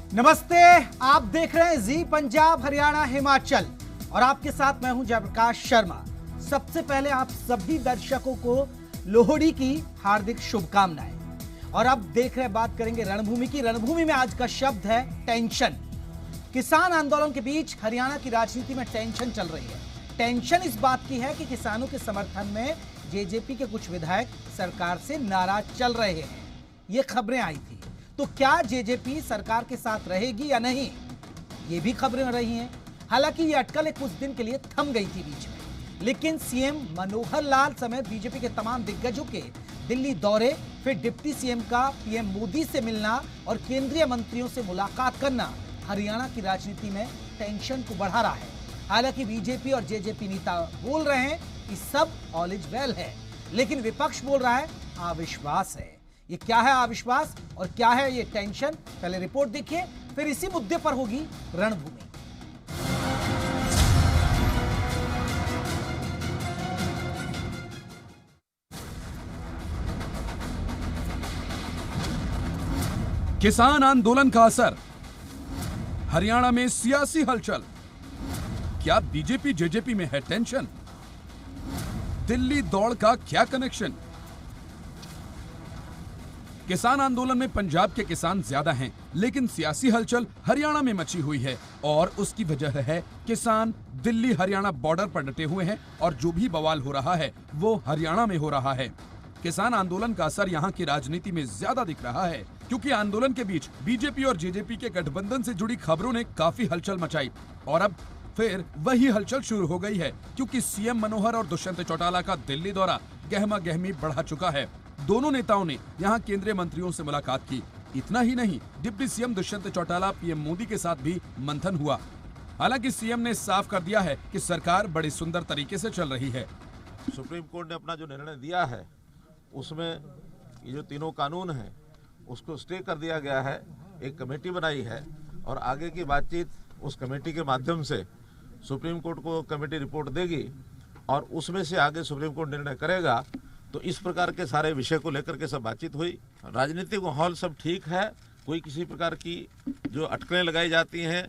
नमस्ते, आप देख रहे हैं जी पंजाब हरियाणा हिमाचल और आपके साथ मैं हूं जयप्रकाश शर्मा। सबसे पहले आप सभी दर्शकों को लोहड़ी की हार्दिक शुभकामनाएं। और अब देख रहे बात करेंगे रणभूमि की। रणभूमि में आज का शब्द है टेंशन। किसान आंदोलन के बीच हरियाणा की राजनीति में टेंशन चल रही है। टेंशन इस बात की है कि किसानों के समर्थन में जेजेपी के कुछ विधायक सरकार से नाराज चल रहे हैं। ये खबरें आई थी, तो क्या जेजेपी सरकार के साथ रहेगी या नहीं, ये भी खबरें रही हैं। हालांकि ये अटकलें कुछ दिन के लिए थम गई थी बीच में, लेकिन सीएम मनोहर लाल समेत बीजेपी के तमाम दिग्गजों के दिल्ली दौरे, फिर डिप्टी सीएम का पीएम मोदी से मिलना और केंद्रीय मंत्रियों से मुलाकात करना हरियाणा की राजनीति में टेंशन को बढ़ा रहा है। हालांकि बीजेपी और जेजेपी नेता बोल रहे हैं कि सब ऑल इज वेल है, लेकिन विपक्ष बोल रहा है अविश्वास है। ये क्या है अविश्वास और क्या है ये टेंशन, पहले रिपोर्ट देखिए, फिर इसी मुद्दे पर होगी रणभूमि। किसान आंदोलन का असर, हरियाणा में सियासी हलचल, क्या बीजेपी जेजेपी में है टेंशन, दिल्ली दौड़ का क्या कनेक्शन। किसान आंदोलन में पंजाब के किसान ज्यादा हैं, लेकिन सियासी हलचल हरियाणा में मची हुई है और उसकी वजह है किसान दिल्ली हरियाणा बॉर्डर पर डटे हुए हैं और जो भी बवाल हो रहा है वो हरियाणा में हो रहा है। किसान आंदोलन का असर यहाँ की राजनीति में ज्यादा दिख रहा है, क्योंकि आंदोलन के बीच बीजेपी और जेजेपी के गठबंधन से जुड़ी खबरों ने काफी हलचल मचाई और अब फिर वही हलचल शुरू हो गई है, क्योंकि सीएम मनोहर और दुष्यंत चौटाला का दिल्ली दौरा गहमा गहमी बढ़ा चुका है। दोनों नेताओं ने यहां केंद्रीय मंत्रियों से मुलाकात की। इतना ही नहीं, deputy CM Dushyant Chautala PM Modi के साथ भी मंथन हुआ। हालांकि सीएम ने साफ कर दिया है कि सरकार बड़ी सुंदर तरीके से चल रही है। सुप्रीम कोर्ट ने अपना जो निर्णय दिया है उसमें ये जो तीनों कानून हैं उसको स्टे कर दिया गया है। एक कमेटी बनाई है और आगे की बातचीत उस कमेटी के माध्यम से सुप्रीम कोर्ट को कमेटी रिपोर्ट देगी और उसमें से आगे सुप्रीम कोर्ट निर्णय करेगा। तो इस प्रकार के सारे विषय को लेकर के सब बातचीत हुई। राजनीतिक माहौल सब ठीक है, कोई किसी प्रकार की जो अटकलें लगाई जाती हैं,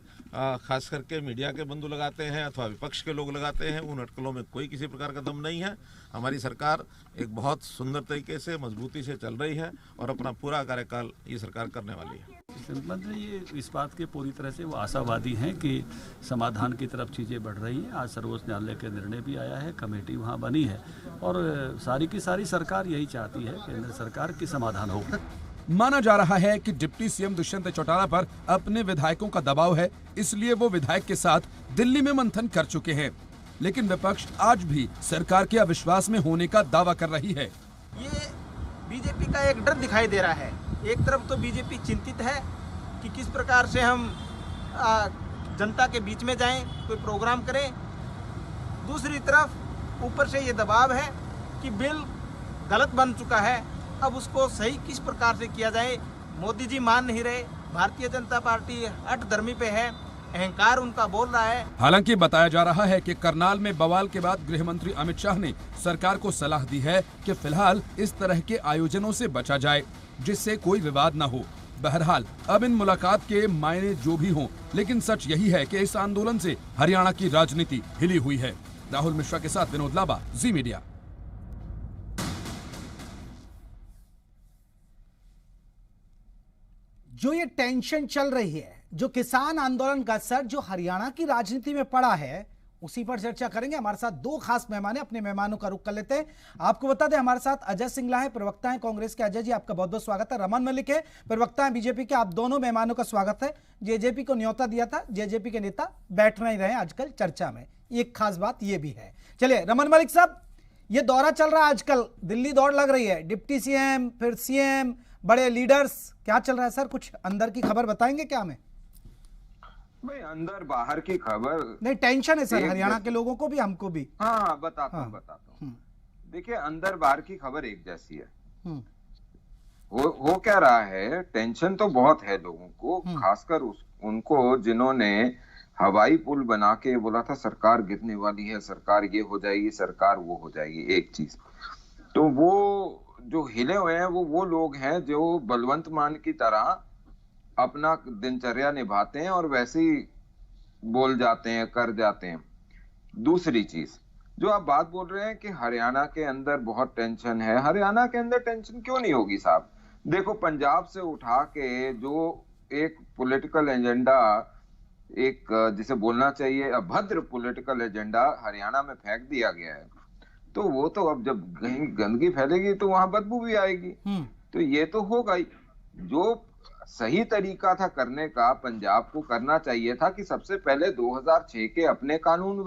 खास करके मीडिया के बंधु लगाते हैं अथवा विपक्ष के लोग लगाते हैं, उन अटकलों में कोई किसी प्रकार का दम नहीं है। हमारी सरकार एक बहुत सुंदर तरीके से मजबूती से चल रही है और अपना पूरा कार्यकाल ये सरकार करने वाली है। मंत्री ये इस बात के पूरी तरह से वो आशावादी हैं कि समाधान की तरफ चीज़ें बढ़ रही हैं। आज सर्वोच्च न्यायालय के निर्णय भी आया है, कमेटी वहाँ बनी है और सारी की सारी सरकार यही चाहती है, केंद्र सरकार की समाधान हो। माना जा रहा है कि डिप्टी सीएम दुष्यंत चौटाला पर अपने विधायकों का दबाव है, इसलिए वो विधायक के साथ दिल्ली में मंथन कर चुके हैं। लेकिन विपक्ष आज भी सरकार के अविश्वास में होने का दावा कर रही है। ये बीजेपी का एक डर दिखाई दे रहा है। एक तरफ तो बीजेपी चिंतित है कि किस प्रकार से हम जनता के बीच में जाएं, कोई प्रोग्राम करें। दूसरी तरफ ऊपर से ये दबाव है कि बिल गलत बन चुका है, अब उसको सही किस प्रकार से किया जाए। मोदी जी मान नहीं रहे, भारतीय जनता पार्टी हठधर्मी पे है, अहंकार उनका बोल रहा है। हालांकि बताया जा रहा है कि करनाल में बवाल के बाद गृह मंत्री अमित शाह ने सरकार को सलाह दी है कि फिलहाल इस तरह के आयोजनों से बचा जाए, जिससे कोई विवाद न हो। बहरहाल अब इन मुलाकात के मायने जो भी हों, लेकिन सच यही है कि इस आंदोलन से हरियाणा की राजनीति हिली हुई है। राहुल मिश्रा के साथ विनोद लाबा, जी मीडिया। जो ये टेंशन चल रही है, जो किसान आंदोलन का असर जो हरियाणा की राजनीति में पड़ा है, उसी पर चर्चा करेंगे। हमारे साथ दो खास मेहमान हैं, अपने मेहमानों का रुख कर लेते हैं। आपको बता दें हमारे साथ अजय सिंगला है, प्रवक्ता हैं कांग्रेस के। अजय जी आपका बहुत बहुत स्वागत है। रमन मलिक है, प्रवक्ता हैं बीजेपी के। आप दोनों मेहमानों का स्वागत है। जेजेपी को न्योता दिया था, जेजेपी के नेता बैठ नहीं रहे आजकल चर्चा में, एक खास बात यह भी है। चलिए रमन मलिक साहब, ये दौरा चल रहा है आजकल, दिल्ली दौड़ लग रही है, डिप्टी सीएम फिर सीएम, बड़े लीडर्स, क्या चल रहा है सर? कुछ अंदर की खबर बताएंगे क्या हमें? भाई अंदर बाहर की खबर नहीं, टेंशन है सर हरियाणा के लोगों को भी, हमको भी। हाँ बताता हूँ। देखिए अंदर बाहर की खबर एक जैसी है। हो क्या रहा है, टेंशन तो बहुत है लोगों को, खासकर उनको जिन्होंने हवाई पुल बना के बोला था सरकार गिरने वाली है, सरकार ये हो जाएगी, सरकार वो हो जाएगी, एक चीज। तो वो जो हिले हुए हैं वो लोग हैं जो बलवंत मान की तरह अपना दिनचर्या निभाते हैं और वैसे ही बोल जाते हैं, कर जाते हैं। दूसरी चीज जो आप बात बोल रहे हैं कि हरियाणा के अंदर बहुत टेंशन है, हरियाणा के अंदर टेंशन क्यों नहीं होगी साहब? देखो, पंजाब से उठा के जो एक पॉलिटिकल एजेंडा, एक जिसे बोलना चाहिए अभद्र पॉलिटिकल एजेंडा हरियाणा में फेंक दिया गया है, तो वो तो अब जब कहीं गंदगी फैलेगी तो वहां बदबू भी आएगी। तो ये तो होगा ही। जो सही तरीका था करने का, पंजाब को करना चाहिए था कि सबसे पहले 2006 के अपने कानून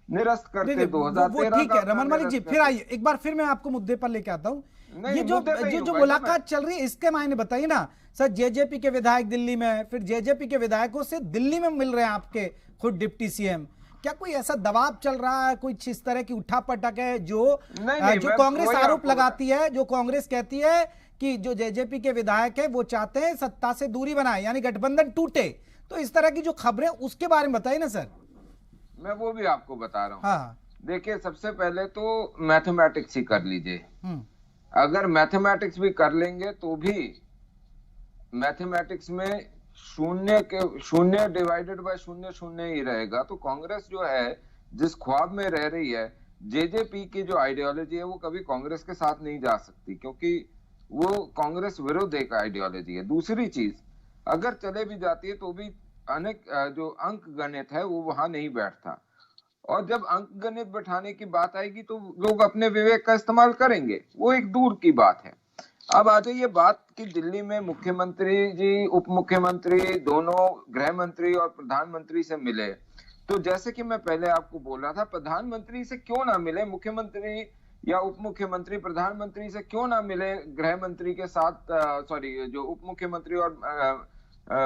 निरस्त करते, 2013 ठीक है रमन मलिक जी, फिर आइए एक बार, फिर मैं आपको मुद्दे पर लेके आता हूँ। ये जो मुलाकात चल रही है इसके मायने बताइए ना सर। जेजेपी के विधायक दिल्ली में, फिर जेजेपी के विधायकों से दिल्ली में मिल रहे हैं आपके खुद डिप्टी सीएम, क्या कोई ऐसा दबाव चल रहा है, कोई इस तरह की उठापटक है जो कांग्रेस आरोप लगाती है, जो कांग्रेस कहती है कि जो जेजेपी के विधायक है वो चाहते हैं सत्ता से दूरी बनाए, यानी गठबंधन टूटे, तो इस तरह की जो खबरें उसके बारे में बताइए ना सर। मैं वो भी आपको बता रहा हूँ। हाँ। देखिए, सबसे पहले तो मैथमेटिक्स ही कर लीजिए। अगर मैथमेटिक्स भी कर लेंगे तो भी मैथमेटिक्स में शून्य डिवाइडेड बाय शून्य ही रहेगा। तो कांग्रेस जो है जिस ख्वाब में रह रही है, जेजेपी की जो आइडियोलॉजी है वो कभी कांग्रेस के साथ नहीं जा सकती, क्योंकि वो कांग्रेस विरुद्ध एक आइडियोलॉजी है। दूसरी चीज, अगर चले भी जाती है तो भी अनेक जो अंक गणित है वो वहां नहीं बैठता, और जब अंक गणित बैठाने की बात आएगी तो लोग अपने विवेक का इस्तेमाल करेंगे, वो एक दूर की बात है। अब आ जाइए बात कि दिल्ली में मुख्यमंत्री जी, उप मुख्यमंत्री दोनों, गृह मंत्री और प्रधानमंत्री से मिले। तो जैसे कि मैं पहले आपको बोल रहा था, प्रधानमंत्री से क्यों ना मिले मुख्यमंत्री, या उप मुख्यमंत्री प्रधानमंत्री से क्यों ना मिले गृह मंत्री के साथ, सॉरी जो उप मुख्यमंत्री और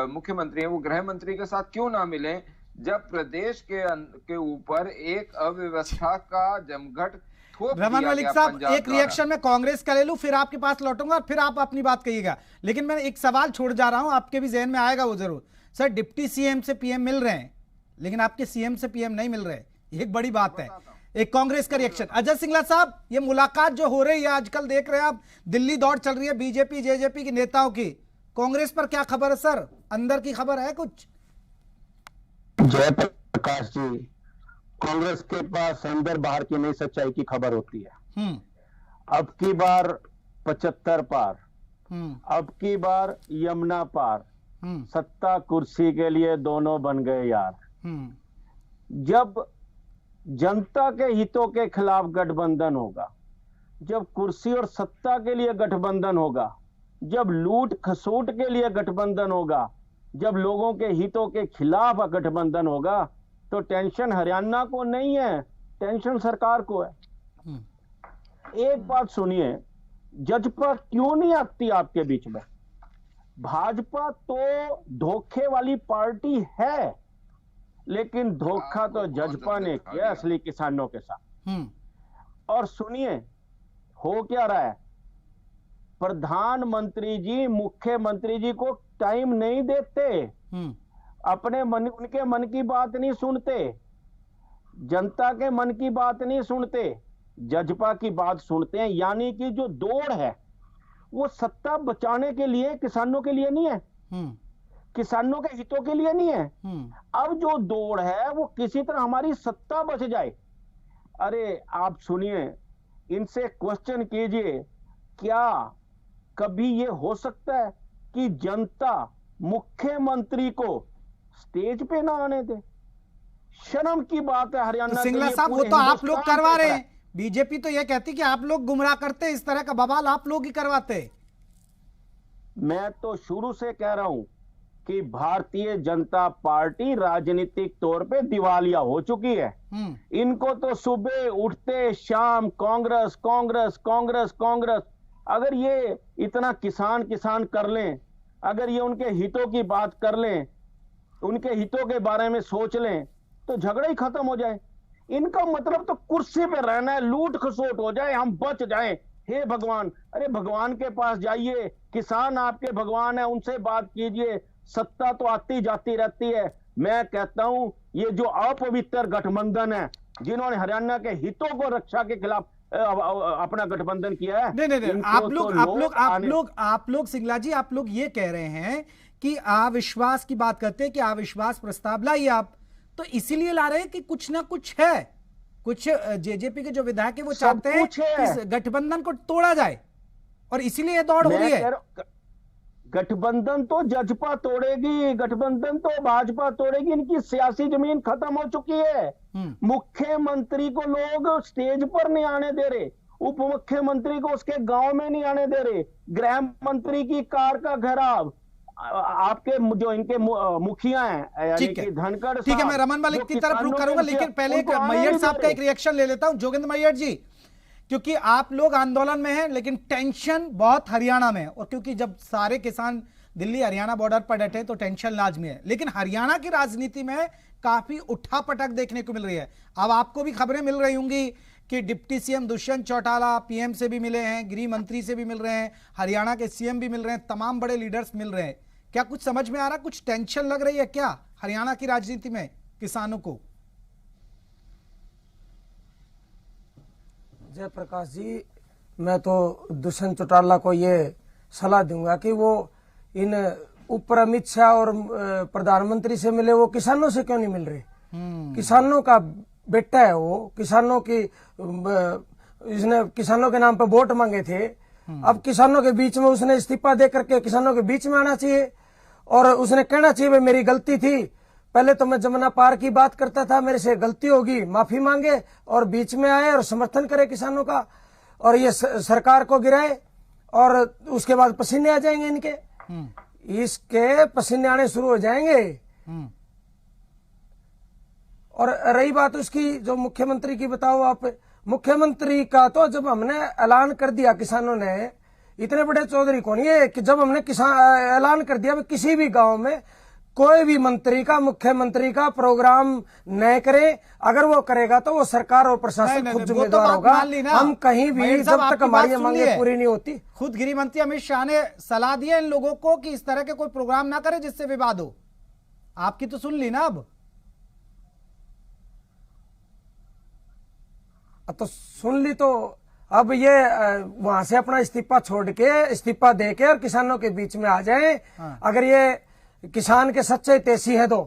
मुख्यमंत्री है वो गृह मंत्री के साथ क्यों ना मिले, जब प्रदेश के ऊपर एक अव्यवस्था का जमघट रमन मलिक साहब, एक रिएक्शन में कांग्रेस का ले लूं, फिर आपके पास लौटूंगा और फिर आप अपनी बात कहिएगा। लेकिन मैं एक सवाल छोड़ जा रहा हूं, आपके भी जहन में आएगा वो जरूर। सर, डिप्टी सीएम से पीएम मिल रहे हैं लेकिन आपके सीएम से पीएम नहीं मिल रहे, एक बड़ी बात है। एक कांग्रेस का रिएक्शन, अजय सिंगला साहब, ये मुलाकात जो हो रही है आजकल देख रहे हैं आप, दिल्ली दौड़ चल रही है बीजेपी जेजेपी के नेताओं की, कांग्रेस पर क्या खबर है सर? अंदर की खबर है कुछ? जयप्रकाश जी, कांग्रेस के पास अंदर बाहर की नई सच्चाई की खबर होती है। अब की बार 75 पार, अब की बार यमुना पार, सत्ता कुर्सी के लिए दोनों बन गए यार। जब जनता के हितों के खिलाफ गठबंधन होगा, जब कुर्सी और सत्ता के लिए गठबंधन होगा, जब लूट खसूट के लिए गठबंधन होगा, जब लोगों के हितों के खिलाफ गठबंधन होगा, तो टेंशन हरियाणा को नहीं है, टेंशन सरकार को है। एक बात सुनिए, जजपा क्यों नहीं आती आपके बीच में? भाजपा तो धोखे वाली पार्टी है, लेकिन धोखा तो जजपा ने किया असली किसानों के साथ। और सुनिए, हो क्या रहा है, प्रधानमंत्री जी मुख्यमंत्री जी को टाइम नहीं देते, अपने मन, उनके मन की बात नहीं सुनते, जनता के मन की बात नहीं सुनते, जजपा की बात सुनते हैं। यानी कि जो दौड़ है वो सत्ता बचाने के लिए, किसानों के लिए नहीं है, किसानों के हितों के लिए नहीं है। अब जो दौड़ है वो किसी तरह हमारी सत्ता बच जाए। अरे आप सुनिए, इनसे क्वेश्चन कीजिए, क्या कभी ये हो सकता है कि जनता मुख्यमंत्री को स्टेज पे ना आने दे? शर्म की बात है हरियाणा। तो सिंगला साहब, वो तो आप लोग करवा रहे हैं, बीजेपी तो ये कहती कि आप लोग गुमराह करते, इस तरह का बवाल आप लोग ही करवाते। मैं तो शुरू से कह रहा हूं कि भारतीय जनता पार्टी राजनीतिक तौर पे दिवालिया हो चुकी है। इनको तो सुबह उठते शाम कांग्रेस कांग्रेस कांग्रेस कांग्रेस। अगर ये इतना किसान किसान कर लें, अगर ये उनके हितों की बात कर लें, उनके हितों के बारे में सोच लें, तो झगड़ा ही खत्म हो जाए। इनका मतलब तो कुर्सी पे रहना है, लूट खसोट हो जाए, हम बच जाएं। हे भगवान, अरे भगवान के पास जाइए, किसान आपके भगवान है, उनसे बात कीजिए। सत्ता तो आती जाती रहती है। मैं कहता हूं ये जो अपवित्र गठबंधन है, जिन्होंने हरियाणा के हितों को रक्षा के खिलाफ अपना गठबंधन किया है। नहीं, आप लोग सिंगला जी, आप लोग ये कह रहे हैं कि अविश्वास की बात करते हैं कि अविश्वास प्रस्ताव लाइए आप, तो इसीलिए ला रहे हैं कि कुछ ना कुछ है, कुछ जेजेपी के जो विधायक है वो चाहते हैं कि इस गठबंधन को तोड़ा जाए और इसीलिए ये दौड़ हो रही है। गठबंधन तो जजपा तोड़ेगी, गठबंधन तो भाजपा तोड़ेगी, इनकी सियासी जमीन खत्म हो चुकी है। मुख्यमंत्री को लोग स्टेज पर नहीं आने दे रहे, उप मुख्यमंत्री को उसके गांव में नहीं आने दे रहे, गृह मंत्री की कार का घेराव, आपके जो इनके मुखिया हैं यानी कि धनखड़, ठीक है, मैं रमन मलिक की तरफ रुख करूंगा, लेकिन पहले एक मैयड़ साहब का एक रिएक्शन ले लेता हूं। जोगेंद्र मैयड़ जी, क्योंकि आप लोग आंदोलन में हैं लेकिन टेंशन बहुत हरियाणा में है, और क्योंकि जब सारे किसान दिल्ली हरियाणा बॉर्डर पर डटे तो टेंशन लाजमी है, लेकिन हरियाणा की राजनीति में काफी उठापटक देखने को मिल रही है। अब आपको भी खबरें मिल रही होंगी कि deputy CM Dushyant Chautala PM से भी मिले हैं, गृह मंत्री से भी मिल रहे हैं, हरियाणा के सीएम भी मिल रहे हैं, तमाम बड़े लीडर्स मिल रहे हैं। क्या कुछ समझ में आ रहा, कुछ टेंशन लग रही है क्या हरियाणा की राजनीति में किसानों को? जयप्रकाश जी, मैं तो दुष्यंत चौटाला को ये सलाह दूंगा कि वो इन ऊपर अमित शाह और प्रधानमंत्री से मिले, वो किसानों से क्यों नहीं मिल रहे? किसानों का बेटा है वो, किसानों की इसने किसानों के नाम पे वोट मांगे थे, अब किसानों के बीच में उसने इस्तीफा दे करके किसानों के बीच में आना चाहिए और उसने कहना चाहिए भाई मेरी गलती थी, पहले तो मैं जमुना पार की बात करता था, मेरे से गलती होगी, माफी मांगे और बीच में आए और समर्थन करे किसानों का, और ये सरकार को गिराए और उसके बाद पसीने आ जाएंगे इनके, इसके पसीने आने शुरू हो जाएंगे। और रही बात उसकी जो मुख्यमंत्री की, बताओ आप, मुख्यमंत्री का तो जब हमने ऐलान कर दिया, किसानों ने इतने बड़े चौधरी कौन है कि जब हमने ऐलान कर दिया किसी भी गांव में कोई भी मंत्री का, मुख्यमंत्री का प्रोग्राम न करे, अगर वो करेगा तो वो सरकार और प्रशासन खुद जिम्मेदार होगा। हम कहीं भी जब तक हमारी मांगे पूरी नहीं होती, खुद गृह मंत्री अमित शाह ने सलाह दी है इन लोगों को कि इस तरह के कोई प्रोग्राम ना करे जिससे विवाद हो। आपकी तो सुन ली ना, अब तो सुन ली, तो अब ये वहां से अपना इस्तीफा छोड़ के, इस्तीफा दे के और किसानों के बीच में आ जाए। अगर ये किसान के सच्चे तेसी है तो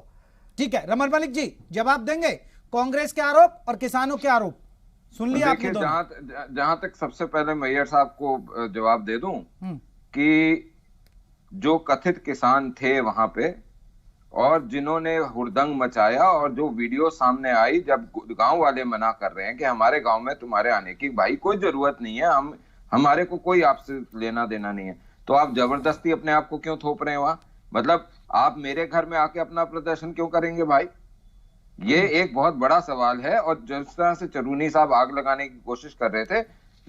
ठीक है। रमन मलिक जी जवाब देंगे कांग्रेस के आरोप और किसानों के आरोप, सुन लिया आपने? जहां तक सबसे पहले मैयर साहब को जवाब दे दूं कि जो कथित किसान थे वहां पे और जिन्होंने हुड़दंग मचाया, और जो वीडियो सामने आई जब गांव वाले मना कर रहे हैं कि हमारे गांव में तुम्हारे आने की भाई कोई जरूरत नहीं है, हमारे को कोई आपसे लेना देना नहीं है, तो आप जबरदस्ती अपने आप को क्यों थोप रहे हैं वहां? मतलब आप मेरे घर में आके अपना प्रदर्शन क्यों करेंगे भाई? ये एक बहुत बड़ा सवाल है। और जिस तरह से चरूनी साहब आग लगाने की कोशिश कर रहे थे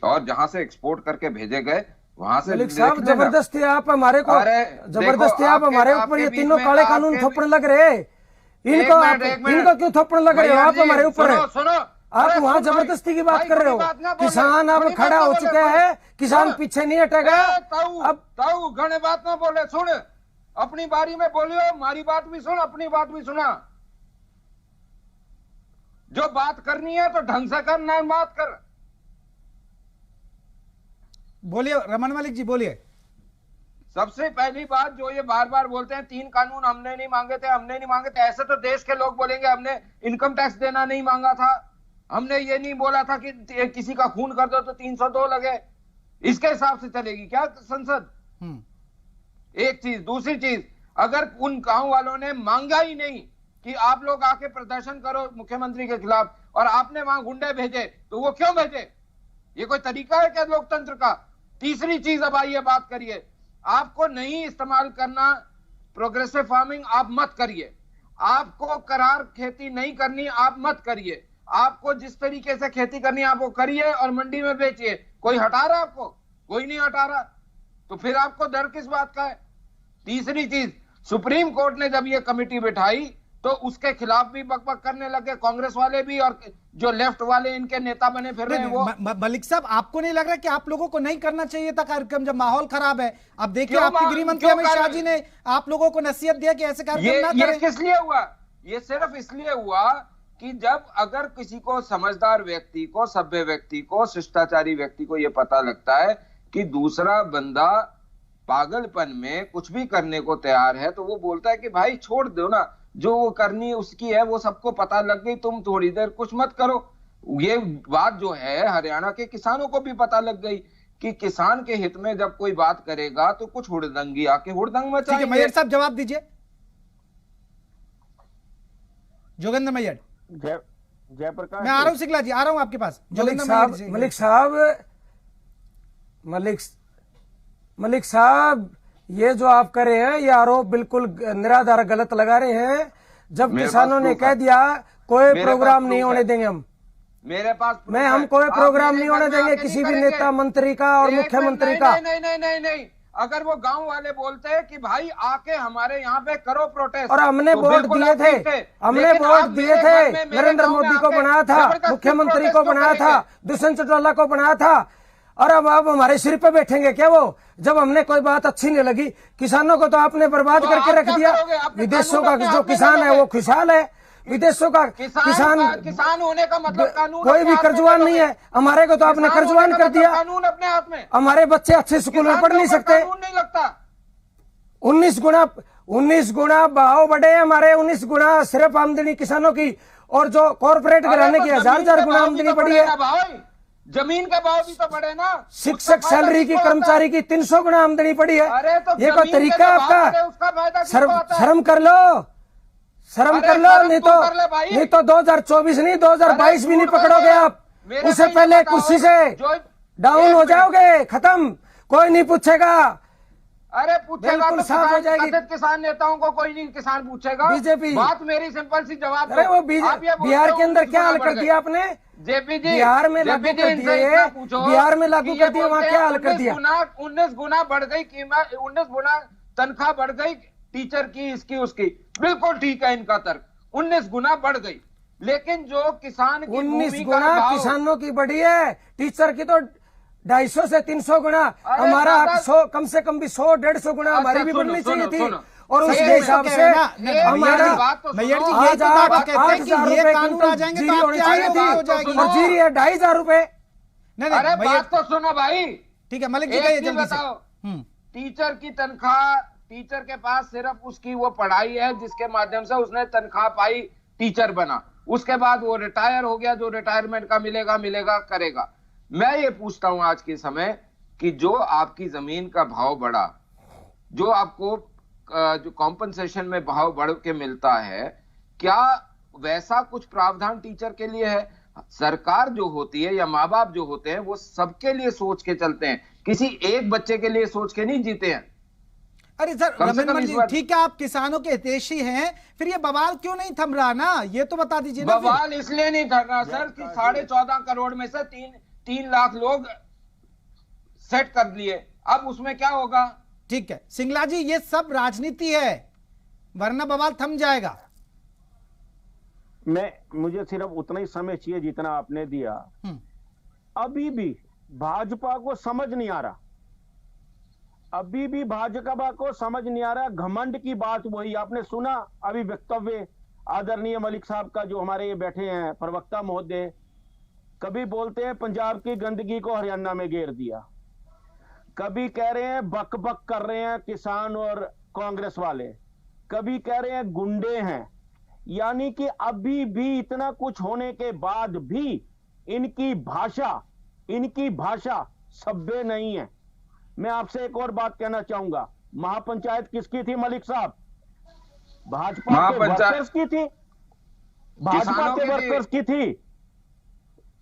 और जहां से एक्सपोर्ट करके भेजे गए वहां से जबरदस्ती आप हमारे को, जबरदस्ती आप हमारे ऊपर ये तीनों काले कानून थोपने लग रहे हैं, इनको क्यों थोपने लग रहे हो आप हमारे ऊपर? आप वहाँ जबरदस्ती की बात कर रहे हो। किसान अब खड़ा हो चुका है, किसान पीछे नहीं हटेगा। अब घने बात ना बोले, सुन अपनी बारी में बोलियो, हमारी बात भी सुन, अपनी बात भी सुना। जो बात करनी है तो ढंग से कर, ना बात कर। बोलिए रमन मलिक जी, बोलिए। सबसे पहली बात जो ये बार बार बोलते हैं 3 कानून हमने नहीं मांगे थे, हमने नहीं मांगे थे, ऐसे तो देश के लोग बोलेंगे हमने इनकम टैक्स देना नहीं मांगा था, हमने ये नहीं बोला था कि किसी का खून कर दो तो 302 लगे, इसके हिसाब से चलेगी क्या संसद? एक चीज। दूसरी चीज, अगर उन गांव वालों ने मांगा ही नहीं कि आप लोग आके प्रदर्शन करो मुख्यमंत्री के खिलाफ और आपने वहां गुंडे भेजे, तो वो क्यों भेजे? ये कोई तरीका है क्या लोकतंत्र का? तीसरी चीज, अब आइए बात करिए, आपको नहीं इस्तेमाल करना प्रोग्रेसिव फार्मिंग, आप मत करिए। आपको करार खेती नहीं करनी, आप मत करिए। आपको जिस तरीके से खेती करनी है आप वो करिए और मंडी में बेचिए। कोई हटा रहा आपको? कोई नहीं हटा रहा, तो फिर आपको डर किस बात का है? तीसरी चीज, सुप्रीम कोर्ट ने जब ये कमेटी बिठाई तो उसके खिलाफ भी बकबक करने लगे कांग्रेस वाले भी, और जो लेफ्ट वाले इनके नेता बने फिर रहे हैं वो। मलिक साहब, आपको नहीं लग रहा कि आप लोगों को नहीं करना चाहिए था कार्यक्रम जब माहौल खराब है? अब देखिए आपके गृह मंत्री अमित शाह जी ने आप लोगों को नसीहत दिया कि ऐसे कार्यक्रम ना करें। ये किस लिए हुआ? ये सिर्फ इसलिए हुआ कि जब अगर किसी को, समझदार व्यक्ति को, सभ्य व्यक्ति को, शिष्टाचारी व्यक्ति को यह पता लगता है कि दूसरा बंदा पागलपन में कुछ भी करने को तैयार है, तो वो बोलता है कि भाई छोड़ दो ना, जो वो करनी उसकी है, वो सबको पता लग गई, तुम थोड़ी देर कुछ मत करो। ये बात जो है हरियाणा के किसानों को भी पता लग गई कि किसान के हित में जब कोई बात करेगा तो कुछ हुड़दंगी आके हुड़दंग मचाएंगे। मैयड़ साहब जवाब दीजिए। जोगेंद्र मैयड़। जयप्रकाश, मैं आ रहा हूं सिंगला जी, आ रहा हूं आपके पास। मलिक साहब, ये जो आप कर रहे हैं ये आरोप बिल्कुल निराधार गलत लगा रहे हैं। जब किसानों ने कह दिया कोई प्रोग्राम नहीं होने देंगे हम, मेरे पास हम कोई प्रोग्राम नहीं होने देंगे किसी भी नेता मंत्री का और मुख्यमंत्री का। नहीं, अगर वो गांव वाले बोलते हैं कि भाई आके हमारे यहाँ पे करो प्रोटेस्ट, और हमने वोट दिए थे, नरेंद्र मोदी को बनाया था, मुख्यमंत्री को बनाया था, दुष्यंत चौटाला को बनाया था, और अब हमारे सिर पे बैठेंगे क्या वो? जब हमने कोई बात अच्छी नहीं लगी, किसानों को तो आपने बर्बाद करके रख दिया। विदेशों का जो किसान है वो खुशहाल है, विदेशों का किसान होने का मतलब कानून, कोई भी कर्जवान नहीं है। हमारे को तो आपने कर्जवान कर दिया। कानून अपने हाथ में, हमारे बच्चे अच्छे स्कूल में पढ़ नहीं सकते। नहीं लगता। 19 गुना भाव बढ़े हमारे, 19 गुना सिर्फ आमदनी किसानों की, और जो कॉर्पोरेट घराने की 1000 गुना आमदनी बढ़ी है। जमीन का भाव भी तो बढ़े ना। शिक्षक सैलरी की, कर्मचारी की 300 गुना आमदनी बढ़ी है। ये कोई तरीका है आपका? शर्म कर लो, शर्म कर लो, नहीं तो 2024 नहीं 2022 भी नहीं पकड़ोगे आप। उससे पहले कुर्सी से डाउन हो जाओगे, खत्म, कोई नहीं पूछेगा। अरे पूछेगा तो साफ हो जाएगी। किसान नेताओं को कोई नहीं किसान पूछेगा। बीजेपी बात मेरी सिंपल सी जवाब। अरे वो बिहार के अंदर क्या हाल कर दिया आपने? जेपी जी, बिहार में लागू कर दिए, बिहार में लागू कर दिया, वहाँ क्या हाल कर दिया? 19 गुना बढ़ गई कीमत, 19 गुना तनख्वाह बढ़ गई टीचर की, इसकी उसकी। बिल्कुल ठीक है इनका तर्क, 19 गुना बढ़ गई, लेकिन जो किसान की 19 गुना किसानों की बढ़ी है, टीचर की तो 250 से 300 गुना। हमारा कम से कम भी 100-150 गुना हमारी भी बढ़नी चाहिए थी। और उसके हिसाब से जीरी है 2500 रुपए। अरे बात तो सुनो भाई। ठीक है मलिक जी, का ये जल्दी बताओ, टीचर की तनख्वाह, टीचर के पास सिर्फ उसकी वो पढ़ाई है जिसके माध्यम से उसने तनख्वाह पाई, टीचर बना, उसके बाद वो रिटायर हो गया, जो रिटायरमेंट का मिलेगा करेगा। मैं ये पूछता हूं आज के समय कि जो आपकी जमीन का भाव बढ़ा, जो आपको जो कॉम्पनसेशन में भाव बढ़ के मिलता है, क्या वैसा कुछ प्रावधान टीचर के लिए है? सरकार जो होती है या माँ बाप जो होते हैं वो सबके लिए सोच के चलते हैं, किसी एक बच्चे के लिए सोच के नहीं जीते हैं। अरे सर रविंद्र जी, ठीक है आप किसानों के हितैषी हैं, फिर ये बवाल क्यों नहीं थम रहा ना? ये तो बता दीजिए ना। बवाल इसलिए नहीं थम रहा सर कि 14.5 करोड़ में से 3 लाख लोग सेट कर लिए, अब उसमें क्या होगा? ठीक है सिंगला जी, ये सब राजनीति है, वरना बवाल थम जाएगा। मुझे सिर्फ उतना ही समय चाहिए जितना आपने दिया। अभी भी भाजपा को समझ नहीं आ रहा, अभी भी भाजपा को समझ नहीं आ रहा। घमंड की बात वही आपने सुना अभी वक्तव्य आदरणीय मलिक साहब का, जो हमारे ये बैठे हैं प्रवक्ता महोदय, कभी बोलते हैं पंजाब की गंदगी को हरियाणा में घेर दिया, कभी कह रहे हैं बक बक कर रहे हैं किसान और कांग्रेस वाले, कभी कह रहे हैं गुंडे हैं। यानी कि अभी भी इतना कुछ होने के बाद भी इनकी भाषा सभ्य नहीं है। मैं आपसे एक और बात कहना चाहूंगा, महापंचायत किसकी थी मलिक साहब? भाजपा के वर्कर्स की थी, भाजपा के वर्कर्स की थी।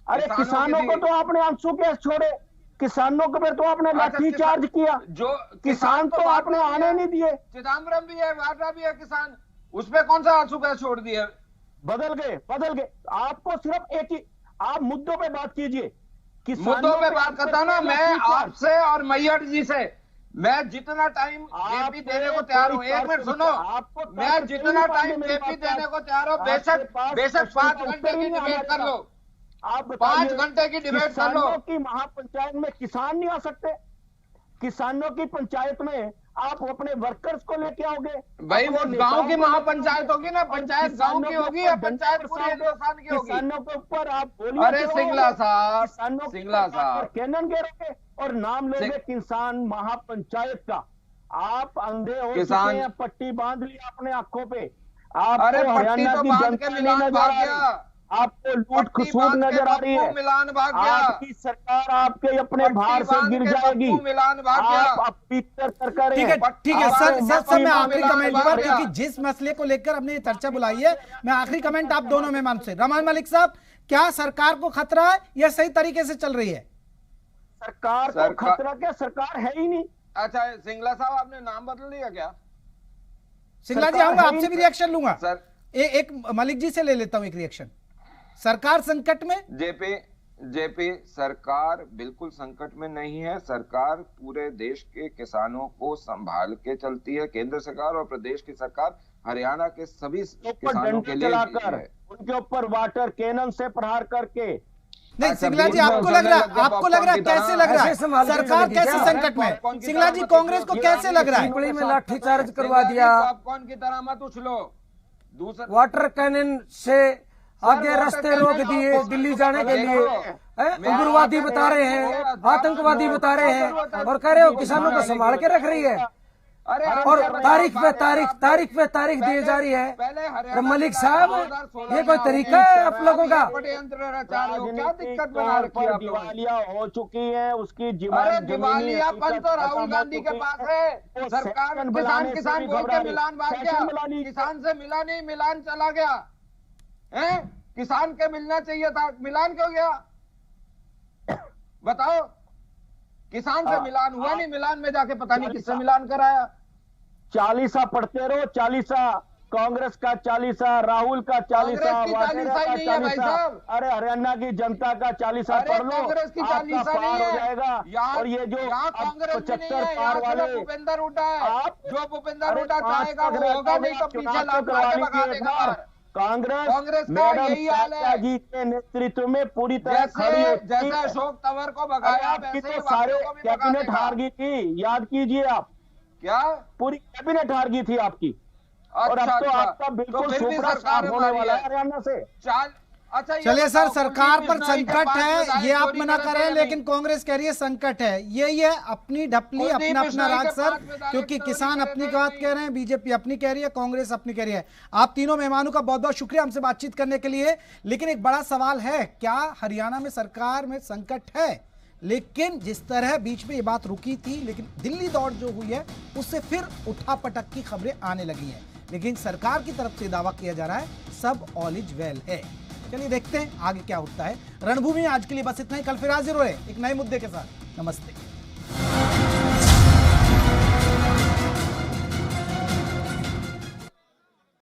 अरे किसानों को तो आपने आंसू गैस छोड़े, किसानों को फिर तो आपने लाठी चार्ज किया, जो किसान तो आपने आने नहीं दिए। चिदम्बरम भी है, वाड्रा भी है किसान, उसमें कौन सा आंसू गैस छोड़ दिए? बदल गए। आपको सिर्फ एक ही, आप मुद्दों पे बात कीजिए, मुद्दों पे बात करता हूं ना मैं आपसे और मैयड़ जी से। मैं जितना टाइम जेपी देने को तैयार हूं, एक मिनट सुनो, मैं जितना टाइम जेपी देने को तैयार हूं, बेशक 5 घंटे की डिबेट कर लो, आप 5 घंटे की डिबेट कर लो। की महापंचायत में किसान नहीं आ सकते? किसानों की पंचायत में आप अपने वर्कर्स को लेके आओगे? भाई वो गांव की महापंचायत होगी ना, पंचायत गांव की होगी या पंचायत पूरे हिंदुस्तान की होगी? किसानों के ऊपर आप बोलिए। अरे सिंगला साहब कैनन गिरोगे और नाम लोगे किसान महापंचायत का, आप अंधे हो किसान- चुके हैं, पट्टी बांध ली आपने आंखों पे। अरे आपको पट्टी हरियाणा तो की बांध जनता के नहीं मिलान नजर भाग आ रही, गया, आपको लूट पट्टी खसूट बांध के नजर आ रही पप्पू है। मिलान भाग गया, आपकी सरकार आपके अपने पट्टी भार से बांध गिर के जाएगी। पप्पू मिलान भाग गया। आप पीछे सरकार ठीक है ठीक है सर सर मैं आखिरी कमेंट पर, गया। क्योंकि जिस मसले को लेकर हमने ये चर्चा बुलाई है, मैं आखिरी कमेंट आप दोनों मेहमान से। रहमान मलिक साहब, क्या सरकार को खतरा है या सही तरीके से चल रही है? सरकार को खतरा क्या, सरकार है ही नहीं। अच्छा सिंगला साहब, आपने नाम बदल दिया क्या? सिंगला जी आऊंगा, आपसे भी रिएक्शन लूंगा सर एक मलिक जी से ले लेता हूं एक रिएक्शन। सरकार संकट में? जेपी सरकार बिल्कुल संकट में नहीं है। सरकार पूरे देश के किसानों को संभाल के चलती है। केंद्र सरकार और प्रदेश की सरकार हरियाणा के सभी किसानों के लिए चलाकर उनके ऊपर वाटर कैनन से प्रहार करके। नहीं सिंगला जी, आपको लग रहा है कैसे लग रहा है सरकार कैसे संकट में? सिंगला जी, कांग्रेस को कैसे लग रहा है? पिपली में लाठीचार्ज करवा दिया, पॉपकॉर्न की तरह मत उछलो। दूसरा वाटर कैनन से आगे रास्ते रोक दिए दिल्ली जाने के लिए। उग्रवादी बता रहे हैं, आतंकवादी बता रहे हैं, और कह रहे हो किसानों को संभाल के रख रही है। और तारीख पे तारीख दी जा रही है। मलिक साहब, ये कोई तरीका है आप लोगों का? क्या दिक्कत बना रखी है? दिवालिया हो चुकी है उसकी दिवालियापन तो राहुल गांधी के पास है। सरकार किसान बोल के मिलान भाग गया, किसान से मिला नहीं, मिलान चला गया है। किसान के मिलना चाहिए था, मिलान क्यों गया बताओ? किसान से मिलान हुआ नहीं, मिलान में जाके पता नहीं किससे मिलान कराया। चालीसा पढ़ते रहो, चालीसा कांग्रेस का, चालीसा राहुल का, चालीसा वाजेरा का, चालीसा अरे हरियाणा की जनता का चालीसा पढ़ लो, कांग्रेस की आपका चालीसा पार नहीं हो है जाएगा। और ये जो 75 पार वाले भूपेंद्र हुड्डा है, जो भूपेंद्र हुड्डा चाहेगा पांच वो होगा, नहीं तो पीछे लात मार के भगा देगा। कांग्रेस का यही हाल है। जी के नेतृत्व में पूरी तरह खड़ी होती जैसे है। अशोक तंवर को भगाया, आपकी वैसे ही तो सारे बाकियों को भी भगा कैबिनेट देगा। हार गई थी, याद कीजिए आप। क्या पूरी कैबिनेट हार गई थी आपकी। और अब तो आपका बिल्कुल सुपड़ा साफ होने वाला है हरियाणा से। अच्छा चलिए सर, सरकार पर संकट है ये आप मना कर रहे हैं, लेकिन कांग्रेस कह रही है संकट है। यही है अपनी ढपली, अपना राग सर, क्योंकि किसान अपनी बात कह रहे हैं, बीजेपी अपनी कह रही है, कांग्रेस अपनी कह रही है। आप तीनों मेहमानों का बहुत बहुत शुक्रिया हमसे बातचीत करने के लिए। लेकिन एक बड़ा सवाल है, क्या हरियाणा में सरकार में संकट है? लेकिन जिस तरह बीच में ये बात रुकी थी, लेकिन दिल्ली दौड़ जो हुई है उससे फिर उठापटक की खबरें आने लगी हैं। लेकिन सरकार की तरफ से दावा किया जा रहा है सब ऑल इज वेल है। चलिए देखते हैं आगे क्या होता है। रणभूमि आज के लिए बस इतना ही, कल फिर हाजिर हो रहे एक नए मुद्दे के साथ। नमस्ते।